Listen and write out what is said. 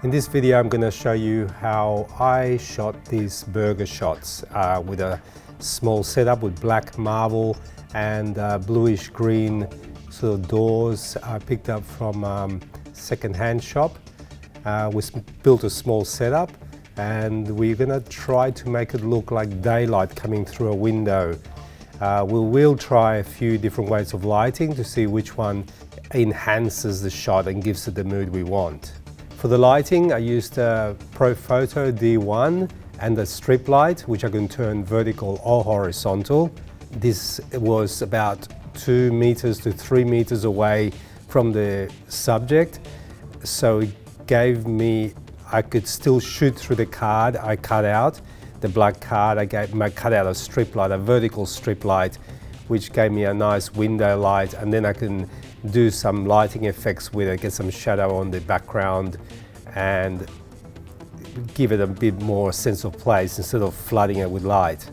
In this video I'm going to show you how I shot these burger shots with a small setup with black marble and bluish green sort of doors I picked up from second-hand shop. We built a small setup and we're going to try to make it look like daylight coming through a window. We will try a few different ways of lighting to see which one enhances the shot and gives it the mood we want. For the lighting, I used a Photo D1 and a strip light, which I can turn vertical or horizontal. This was about 2 meters to 3 meters away from the subject, so it gave me, I could still shoot through the card I cut out. The black card, I cut out a strip light, a vertical strip light, which gave me a nice window light, and then I can do some lighting effects with it, get some shadow on the background and give it a bit more sense of place instead of flooding it with light.